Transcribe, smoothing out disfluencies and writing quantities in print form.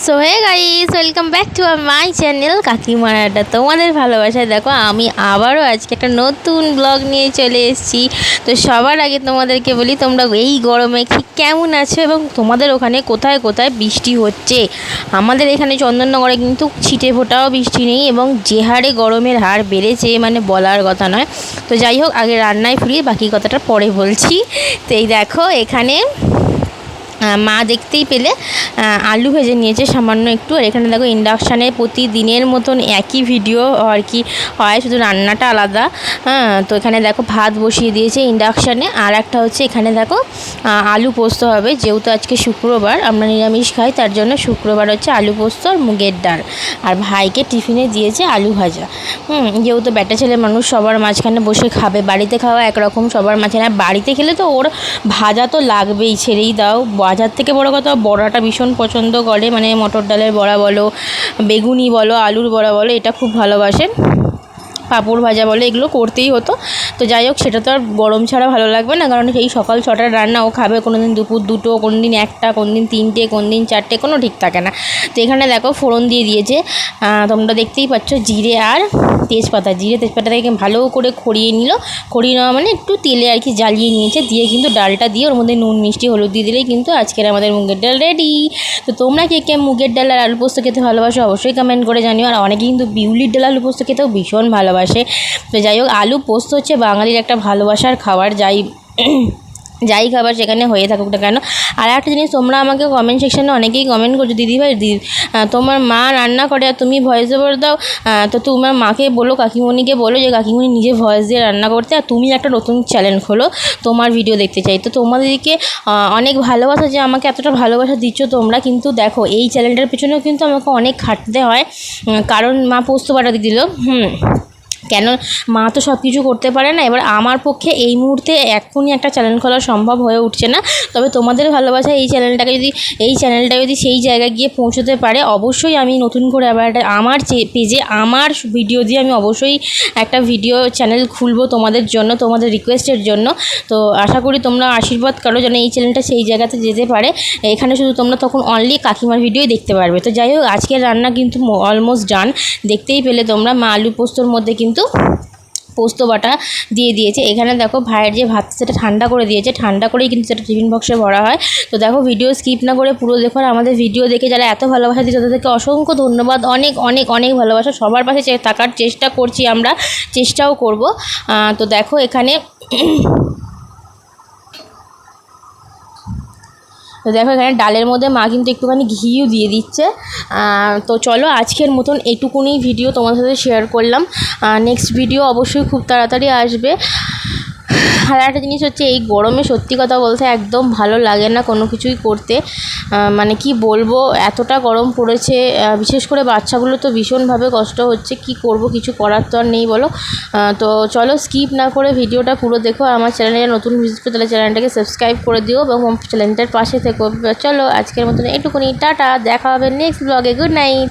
So hey guys, welcome back to my channel কাকিমার আড্ডা। তোমাদের ভালোবাসায় দেখো আমি আবারও আজকে একটা নতুন ব্লগ নিয়ে চলে এসেছি। তো সবার আগে তোমাদেরকে বলি, তোমরা এই গরমে ঠিক কেমন আছো এবং তোমাদের ওখানে কোথায় কোথায় বৃষ্টি হচ্ছে। আমাদের এখানে চন্দননগরে কিন্তু ছিটে ফোটাও বৃষ্টি নেই এবং যে হারে গরমের হার বেড়েছে মানে বলার কথা নয়। তো যাই হোক, আগে রান্নায় ফিরিয়ে বাকি কথাটা পরে বলছি। তো এই দেখো এখানে মা দেখতেই পেলে আলু ভেজে নিয়েছে সামান্য একটু। আর এখানে দেখো ইন্ডাকশানে প্রতিদিনের মতন একই ভিডিও আর কি হয়, শুধু রান্নাটা আলাদা। তো এখানে দেখো ভাত বসিয়ে দিয়েছে ইন্ডাকশানে। আর একটা হচ্ছে এখানে দেখো আলু পোস্ত হবে, যেহেতু আজকে শুক্রবার, আমরা নিরামিষ খাই, তার জন্য শুক্রবার হচ্ছে আলু পোস্ত আর মুগের ডাল। আর ভাইকে টিফিনে দিয়েছে আলু ভাজা। যেহেতু ব্যাটা ছেলে মানুষ সবার মাঝখানে বসে খাবে, বাড়িতে খাওয়া একরকম, সবার মাঝখানে বাড়িতে খেলে তো ওর ভাজা তো লাগবেই, ছেড়েই দাও। বাজার থেকে বড় কথা, বড়াটা ভীষণ পছন্দ করে, মানে মটর ডালের বড়া বলো, বেগুনি বলো, আলুর বড়া বলো, এটা খুব ভালোবাসেন। পাঁপড় ভাজা বলে, এগুলো করতেই হতো। তো যাই হোক, সেটা তো আর গরম ছাড়া ভালো লাগবে না, কারণ সেই সকাল 6টার রান্না ও খাবে, কোনো দিন দুপুর 2টো, কোনো দিন 1টা, কোনো দিন 3টে, কোনো দিন 4টে, কোনো ঠিক থাকে না। তো এখানে দেখো ফোড়ন দিয়ে দিয়েছে, তোমরা দেখতেই পাচ্ছ, জিরে আর তেজপাতা। জিরে তেজপাতাটাকে ভালো করে খড়িয়ে নিল। খড়িয়ে নেওয়া মানে একটু তেলে আর কি জ্বালিয়ে নিয়েছে, দিয়ে কিন্তু ডালটা দিয়ে ওর মধ্যে নুন মিষ্টি হলুদ দিয়ে দিলেই কিন্তু আজকের আমাদের মুগের ডাল রেডি। তো তোমরা কে কে মুগের ডাল আর আলু পোস্ত খেতে ভালোবাসো অবশ্যই কমেন্ট করে জানিও। আর অনেকে কিন্তু বিউলির ডাল আলু পোস্ত খেতেও ভীষণ ভালোবাসে। তো যাই হোক, আলু পোস্ত হচ্ছে বাঙালির একটা ভালোবাসার খাবার, যাই খাবার সেখানে হয়ে থাকুক না কেন। আর একটা জিনিস, তোমরা আমাকে কমেন্ট সেকশানে অনেকেই কমেন্ট করছো, দিদিভাই তোমার মা রান্না করে আর তুমি ভয়েস ওভার দাও। তো তোমার মাকে বলো, কাকিমণিকে বলো যে কাকিমণি নিজে ভয়েস দিয়ে রান্না করতে, আর তুমি একটা নতুন চ্যানেল খোলো, তোমার ভিডিও দেখতে চাই। তো তোমাদেরকে অনেক ভালোবাসা, যে আমাকে এতটা ভালোবাসা দিচ্ছ তোমরা। কিন্তু দেখো, এই চ্যানেলটার পেছনেও কিন্তু আমাকে অনেক খাটতে হয়, কারণ মা পোস্ত বাটা দিয়ে দিল। কেন, মা তো সব কিছু করতে পারে না। এবার আমার পক্ষে এই মুহূর্তে এখনই একটা চ্যানেল খোলা সম্ভব হয়ে উঠছে না। তবে তোমাদের ভালোবাসা এই চ্যানেলটা যদি সেই জায়গায় গিয়ে পৌঁছতে পারে, অবশ্যই আমি নতুন করে আবার আমার পেজে আমার ভিডিও দিয়ে আমি অবশ্যই একটা ভিডিও চ্যানেল খুলবো তোমাদের জন্য, তোমাদের রিকোয়েস্টের জন্য। তো আশা করি তোমরা আশীর্বাদ করো যেন এই চ্যানেলটা সেই জায়গাতে যেতে পারে। এখানে শুধু তোমরা তখন অনলি কাকিমার ভিডিওই দেখতে পারবে। তো যাই হোক, আজকের রান্না কিন্তু অলমোস্ট ডান। দেখতেই পেলে তোমরা, মা আলু পোস্তর মধ্যে কিন্তু পোস্ত বাটা দিয়ে দিয়েছে। এখানে দেখো ভাইয়ের যে ভাত সেটা ঠান্ডা করে দিয়েছে, ঠান্ডা করেই কিন্তু সেটা টিফিন বক্সে ভরা হয়। তো দেখো, ভিডিও স্কিপ না করে পুরো দেখো। আর আমাদের ভিডিও দেখে যারা এত ভালোবাসা দিচ্ছে তাদেরকে অসংখ্য ধন্যবাদ, অনেক অনেক অনেক ভালোবাসা। সবার পাশে থাকার চেষ্টা করছি, আমরা চেষ্টাও করব। তো দেখো এখানে ডালের মধ্যে মা কিন্তু একটুখানি ঘিও দিয়ে দিচ্ছে। তো চলো, আজকের মতন এটুকুনি ভিডিও তোমাদের সাথে শেয়ার করলাম। নেক্সট ভিডিও অবশ্যই খুব তাড়াতাড়ি আসবে। আর একটা জিনিস হচ্ছে, এই গরমে সত্যি কথা বলতে একদম ভালো লাগে না কোনো কিছুই করতে। মানে কি বলবো, এতটা গরম পড়েছে, বিশেষ করে বাচ্চাগুলো তো ভীষণভাবে কষ্ট হচ্ছে। কি করব, কিছু করার তো আর নেই বলো। তো চলো, স্কিপ না করে ভিডিওটা পুরো দেখো। আর আমার চ্যানেলে নতুন ভিজিট করো, তাহলে চ্যানেলটাকে সাবস্ক্রাইব করে দিও এবং চ্যানেলটার পাশে থেকো। চলো, আজকের মতন এটুকুনি, টাটা। দেখা হবে নেক্সট ব্লগে। Good night.